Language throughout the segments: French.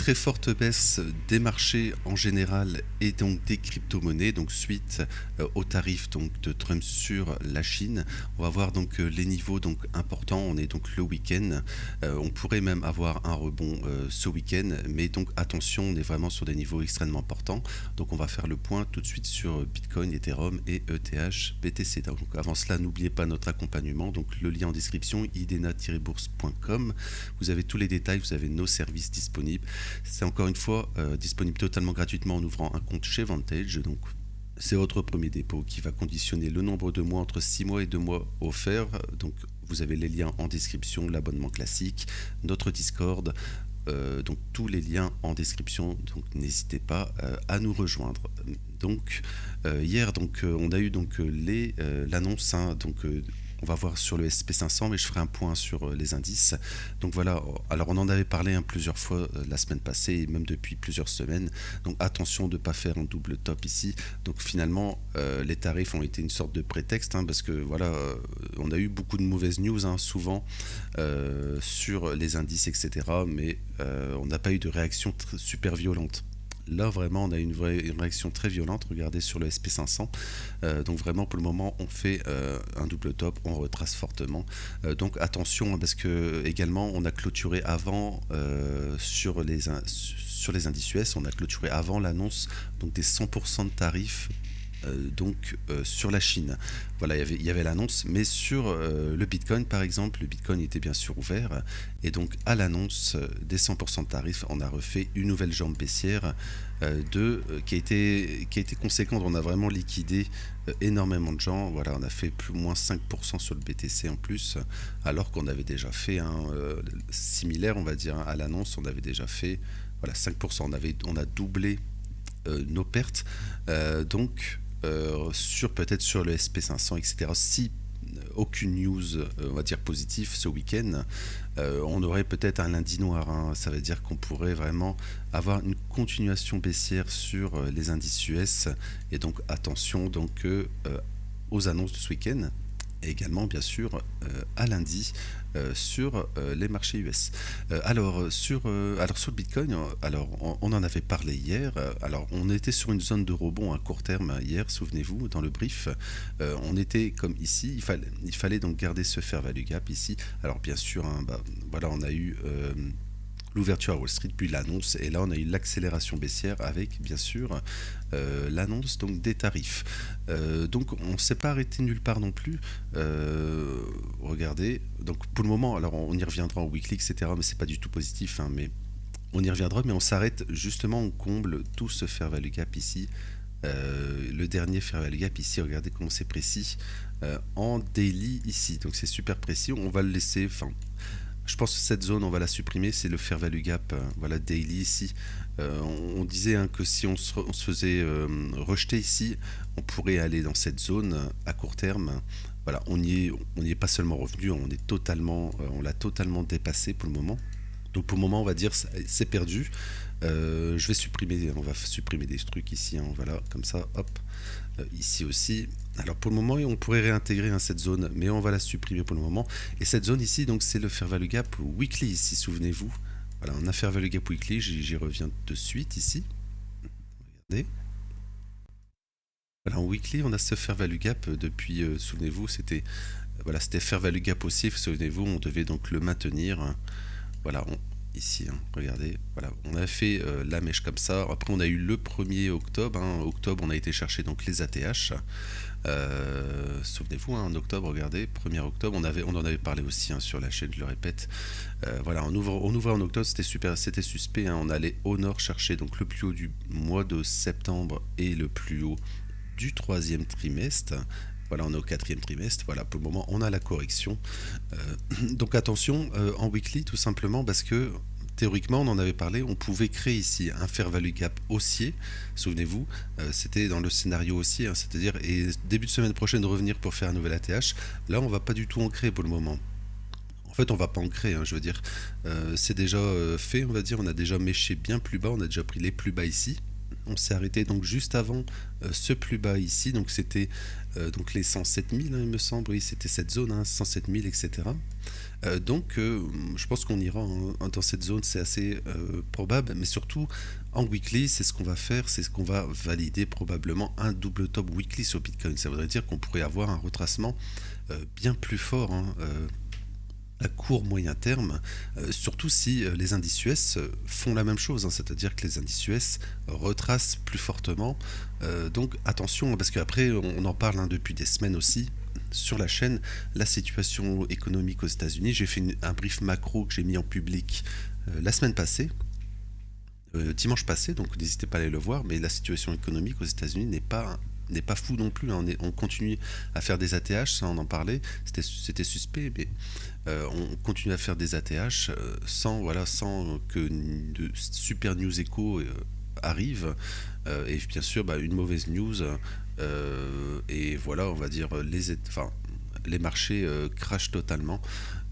très forte baisse des marchés en général et donc des crypto-monnaies, donc suite au tarif donc de Trump sur la Chine. On va voir donc les niveaux donc importants. On est donc le week-end. On pourrait même avoir un rebond ce week-end, mais donc attention, on est vraiment sur des niveaux extrêmement importants. Donc on va faire le point tout de suite sur Bitcoin, Ethereum et ETH, BTC. Donc avant cela, n'oubliez pas notre accompagnement. Donc le lien en description, idena-bourse.com. Vous avez tous les détails, vous avez nos services disponibles. C'est encore une fois disponible totalement gratuitement en ouvrant un compte chez Vantage. Donc c'est votre premier dépôt qui va conditionner le nombre de mois entre 6 mois et 2 mois offerts. Donc vous avez les liens en description, l'abonnement classique, notre Discord. Donc tous les liens en description, donc n'hésitez pas à nous rejoindre. Donc hier donc on a eu donc l'annonce on va voir sur le SP500, mais je ferai un point sur les indices. Donc voilà, alors on en avait parlé plusieurs fois la semaine passée et même depuis plusieurs semaines. Donc attention de ne pas faire un double top ici. Donc finalement, les tarifs ont été une sorte de prétexte, parce que voilà, on a eu beaucoup de mauvaises news souvent sur les indices, etc. Mais on n'a pas eu de réaction super violente. Là vraiment on a une réaction très violente. Regardez sur le SP500, donc vraiment pour le moment on fait un double top, on retrace fortement, donc attention parce que également on a clôturé avant sur les indices US, on a clôturé avant l'annonce donc des 100% de tarifs sur la Chine. Voilà, il y avait l'annonce, mais sur le Bitcoin par exemple, le Bitcoin était bien sûr ouvert, et donc à l'annonce des 100% de tarifs, on a refait une nouvelle jambe baissière qui a été conséquente. On a vraiment liquidé énormément de gens. Voilà, on a fait plus ou moins 5% sur le BTC en plus, alors qu'on avait déjà fait similaire, on va dire, à l'annonce, on avait déjà fait voilà 5%. On a doublé nos pertes. Peut-être sur le SP500, etc. Si aucune news, on va dire positive ce week-end, on aurait peut-être un lundi noir. Ça veut dire qu'on pourrait vraiment avoir une continuation baissière sur les indices US. Et donc attention aux annonces de ce week-end. Et également bien sûr à lundi sur les marchés US. Sur le Bitcoin, on en avait parlé hier. Alors on était sur une zone de rebond à court terme hier, souvenez-vous, dans le brief. On était comme ici, il fallait donc garder ce fair value gap ici. Alors bien sûr, voilà, on a eu l'ouverture à Wall Street, puis l'annonce, et là on a eu l'accélération baissière avec bien sûr l'annonce donc des tarifs. Donc on ne s'est pas arrêté nulle part non plus. Regardez, donc pour le moment, alors on y reviendra en weekly, etc. Mais c'est pas du tout positif, mais on y reviendra. Mais on s'arrête justement, on comble tout ce fair value gap ici. Le dernier fair value gap ici, regardez comment c'est précis en daily ici. Donc c'est super précis. On va le laisser. Je pense que cette zone, on va la supprimer, c'est le fair value gap, voilà, daily ici. On disait que si on se faisait rejeter ici, on pourrait aller dans cette zone à court terme. Voilà, on n'y est pas seulement revenu, on l'a totalement dépassé pour le moment. Donc pour le moment, on va dire c'est perdu. On va supprimer des trucs ici, voilà, comme ça, hop, ici aussi. Alors pour le moment, on pourrait réintégrer cette zone, mais on va la supprimer pour le moment. Et cette zone ici, donc c'est le fair value gap weekly ici, souvenez-vous. Voilà, on a fair value gap weekly, j'y reviens de suite ici. Regardez. Voilà, en weekly, on a ce fair value gap depuis, souvenez-vous, c'était fair value gap aussi, souvenez-vous, on devait donc le maintenir. Voilà, ici, regardez, voilà, on a fait la mèche comme ça. Après, on a eu le 1er octobre. Octobre, on a été chercher donc les ATH. Souvenez-vous, en octobre, regardez, 1er octobre, on en avait parlé aussi sur la chaîne, je le répète. Voilà, on ouvrait en octobre, c'était suspect. On allait au nord chercher donc le plus haut du mois de septembre et le plus haut du 3e trimestre. Voilà, on est au 4e trimestre. Voilà, pour le moment, on a la correction. Donc attention en weekly, tout simplement parce que théoriquement, on en avait parlé, on pouvait créer ici un fair value gap haussier. Souvenez-vous, c'était dans le scénario haussier, c'est-à-dire et début de semaine prochaine revenir pour faire un nouvel ATH. Là, on va pas du tout en créer pour le moment. En fait, on va pas en créer, je veux dire. C'est déjà fait, on va dire. On a déjà méché bien plus bas, on a déjà pris les plus bas ici. On s'est arrêté donc juste avant ce plus bas ici, donc c'était donc les 107 000, hein, il me semble, oui, c'était cette zone, hein, 107 000, etc. Je pense qu'on ira dans cette zone, c'est assez probable, mais surtout en weekly, c'est ce qu'on va faire, c'est ce qu'on va valider probablement un double top weekly sur Bitcoin. Ça voudrait dire qu'on pourrait avoir un retracement bien plus fort, hein, à court moyen terme, surtout si les indices US font la même chose, hein, c'est-à-dire que les indices US retracent plus fortement. Donc attention, parce qu'après on en parle, hein, depuis des semaines aussi sur la chaîne, la situation économique aux États-Unis. J'ai fait un brief macro que j'ai mis en public la semaine passée, dimanche passé, donc n'hésitez pas à aller le voir, mais la situation économique aux États-Unis n'est pas fou non plus, hein. On continue à faire des ATH, ça on en parlait, c'était suspect, mais on continue à faire des ATH sans que de super news écho arrive. Et bien sûr, une mauvaise news, et voilà, on va dire les marchés crashent totalement.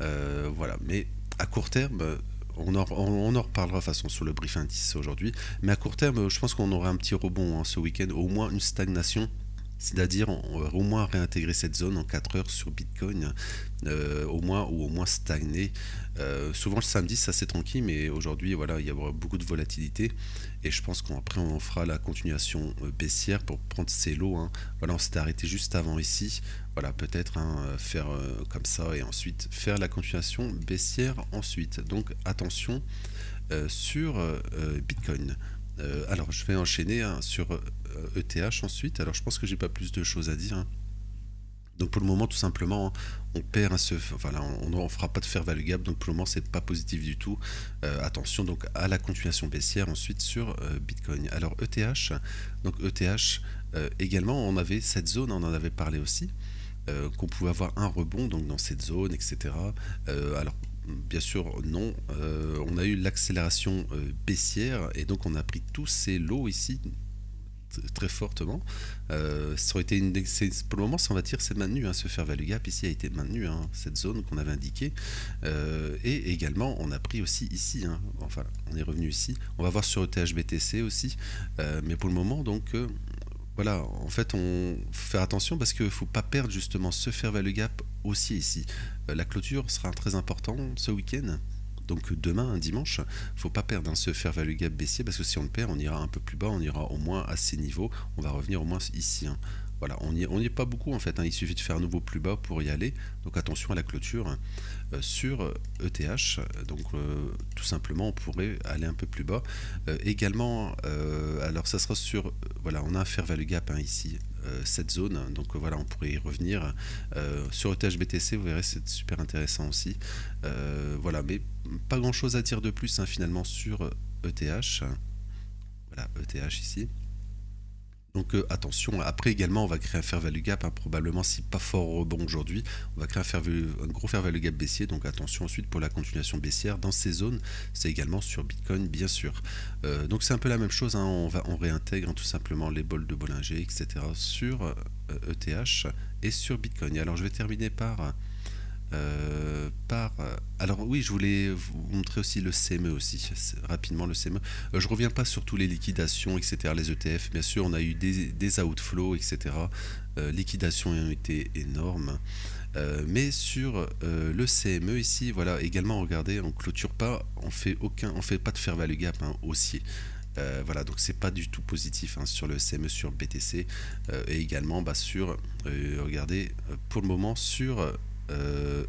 Voilà, mais à court terme, on en reparlera de toute façon sur le brief indice aujourd'hui. Mais à court terme, je pense qu'on aura un petit rebond, hein, ce week-end, au moins une stagnation. C'est-à-dire, on va au moins réintégrer cette zone en 4 heures sur Bitcoin, au moins stagner. Souvent le samedi, ça c'est tranquille, mais aujourd'hui, voilà, il y aura beaucoup de volatilité. Et je pense qu'après, on fera la continuation baissière pour prendre ces lots, hein. Voilà, on s'est arrêté juste avant ici. Voilà, peut-être, hein, faire comme ça et ensuite faire la continuation baissière ensuite. Donc attention sur Bitcoin. Alors je vais enchaîner, hein, sur ETH ensuite. Alors je pense que j'ai pas plus de choses à dire, hein. Donc pour le moment, tout simplement, hein, on perd voilà, on ne fera pas de fair value gap, donc pour le moment c'est pas positif du tout. Attention donc à la continuation baissière ensuite sur Bitcoin. Alors ETH, également on avait cette zone, on en avait parlé aussi, qu'on pouvait avoir un rebond donc dans cette zone, etc. Alors bien sûr non, on a eu l'accélération baissière et donc on a pris tous ces lots ici très fortement. Ça aurait été pour le moment, ça, on va dire, c'est maintenu, hein, ce fair value gap ici a été maintenu, hein, cette zone qu'on avait indiquée. Et également on a pris aussi ici, hein, enfin on est revenu ici, on va voir sur ETH BTC aussi, mais pour le moment donc voilà, en fait, on faut faire attention parce qu'il ne faut pas perdre justement ce fair value gap haussier ici. La clôture sera très importante ce week-end. Donc demain, un dimanche, faut pas perdre, hein, ce fair value gap baissier, parce que si on le perd, on ira un peu plus bas, on ira au moins à ces niveaux, on va revenir au moins ici, hein. Voilà, on n'y est pas beaucoup en fait, hein, il suffit de faire un nouveau plus bas pour y aller. Donc attention à la clôture sur ETH. Donc tout simplement, on pourrait aller un peu plus bas. Également, alors ça sera sur, voilà, on a un fair value gap, hein, ici, cette zone. Donc voilà, on pourrait y revenir. Sur ETH BTC, vous verrez, c'est super intéressant aussi. Voilà, mais pas grand chose à dire de plus, hein, finalement sur ETH. Voilà, ETH ici. Donc attention, après également on va créer un fair value gap, hein, probablement si pas fort rebond aujourd'hui, on va créer un gros fair value gap baissier, donc attention ensuite pour la continuation baissière dans ces zones, c'est également sur Bitcoin bien sûr. Donc c'est un peu la même chose, hein, on réintègre, hein, tout simplement les bols de Bollinger, etc. sur ETH et sur Bitcoin. Alors je vais terminer alors oui, je voulais vous montrer aussi le CME aussi, rapidement le CME. Je reviens pas sur toutes les liquidations, etc. Les ETF, bien sûr, on a eu des outflows, etc. Liquidations ont été énormes. Mais sur le CME ici, voilà, également, regardez, on clôture pas, on fait pas de fair value gap, hein, haussier. Voilà, donc c'est pas du tout positif, hein, sur le CME, sur BTC, et également sur, regardez, pour le moment sur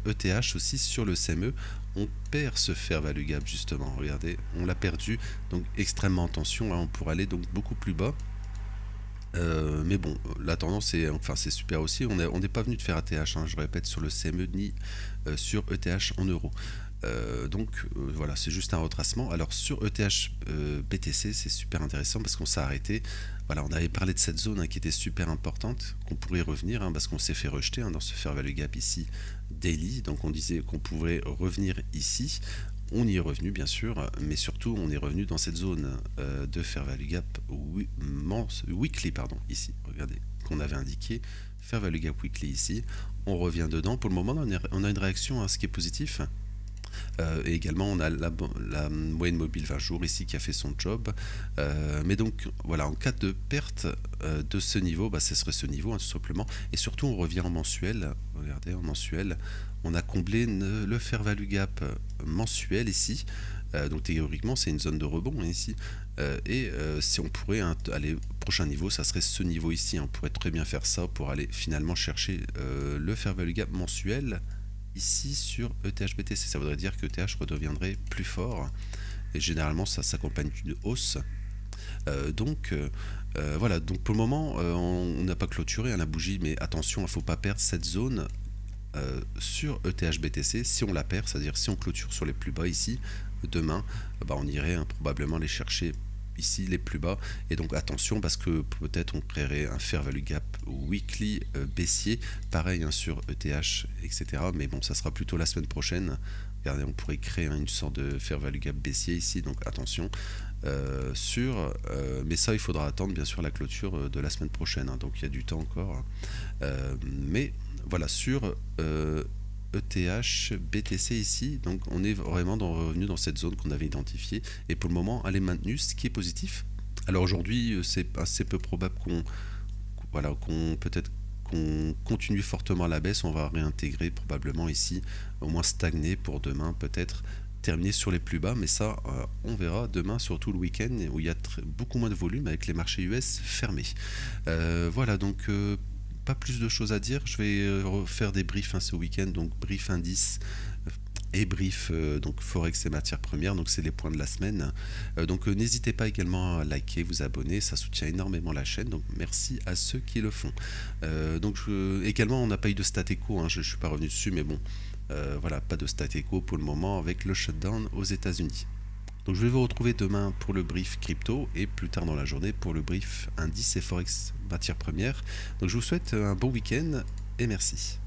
ETH aussi, sur le CME, on perd ce fair value gap justement. Regardez, on l'a perdu, donc extrêmement attention, hein, on pourrait aller donc beaucoup plus bas. Mais bon, la tendance est, enfin c'est super aussi. On n'est pas venu de faire ATH, hein, je répète, sur le CME ni sur ETH en euros. Voilà, c'est juste un retracement. Alors sur ETH BTC, c'est super intéressant parce qu'on s'est arrêté. Voilà, on avait parlé de cette zone, hein, qui était super importante, qu'on pourrait revenir, hein, parce qu'on s'est fait rejeter, hein, dans ce fair value gap ici daily. Donc on disait qu'on pourrait revenir ici. On y est revenu bien sûr, mais surtout on est revenu dans cette zone de fair value gap weekly, pardon, ici. Regardez, qu'on avait indiqué fair value gap weekly ici. On revient dedans. Pour le moment, on a une réaction, hein, ce qui est positif. Et également, on a la moyenne mobile 20 jours ici qui a fait son job. Mais donc, voilà, en cas de perte de ce niveau, bah, ce serait ce niveau, hein, tout simplement. Et surtout, on revient en mensuel. Regardez, en mensuel, on a comblé le fair value gap mensuel ici. Donc théoriquement, c'est une zone de rebond, hein, ici. Si on pourrait aller au prochain niveau, ça serait ce niveau ici, hein. On pourrait très bien faire ça pour aller finalement chercher le fair value gap mensuel ici sur ETH-BTC. Ça voudrait dire que ETH redeviendrait plus fort. Et généralement, ça s'accompagne d'une hausse. Voilà, donc pour le moment, on n'a pas clôturé, hein, la bougie, mais attention, il ne faut pas perdre cette zone sur ETH-BTC. Si on la perd, c'est-à-dire si on clôture sur les plus bas ici, demain, bah, on irait, hein, probablement les chercher ici les plus bas. Et donc attention, parce que peut-être on créerait un fair value gap weekly baissier, pareil, hein, sur ETH, etc. Mais bon, ça sera plutôt la semaine prochaine. Regardez, on pourrait créer, hein, une sorte de fair value gap baissier ici, donc attention. Mais ça, il faudra attendre bien sûr la clôture de la semaine prochaine, hein, donc il y a du temps encore. Mais voilà, sur ETH, BTC ici, donc on est vraiment revenu dans cette zone qu'on avait identifiée, et pour le moment elle est maintenue, ce qui est positif. Alors aujourd'hui, c'est assez peu probable qu'on peut-être qu'on continue fortement à la baisse. On va réintégrer probablement ici, au moins stagner pour demain, peut-être terminer sur les plus bas, mais ça, on verra demain, surtout le week-end où il y a beaucoup moins de volume avec les marchés US fermés. Voilà, donc pas plus de choses à dire. Je vais refaire des briefs, hein, ce week-end, donc brief indice et brief donc forex et matières premières, donc c'est les points de la semaine. Donc n'hésitez pas également à liker, vous abonner, ça soutient énormément la chaîne, donc merci à ceux qui le font. Également, on n'a pas eu de stat echo, hein, je ne suis pas revenu dessus, mais bon, voilà, pas de stat echo pour le moment avec le shutdown aux États-Unis. Donc je vais vous retrouver demain pour le brief crypto et plus tard dans la journée pour le brief indice et forex matières premières. Donc je vous souhaite un bon week-end et merci.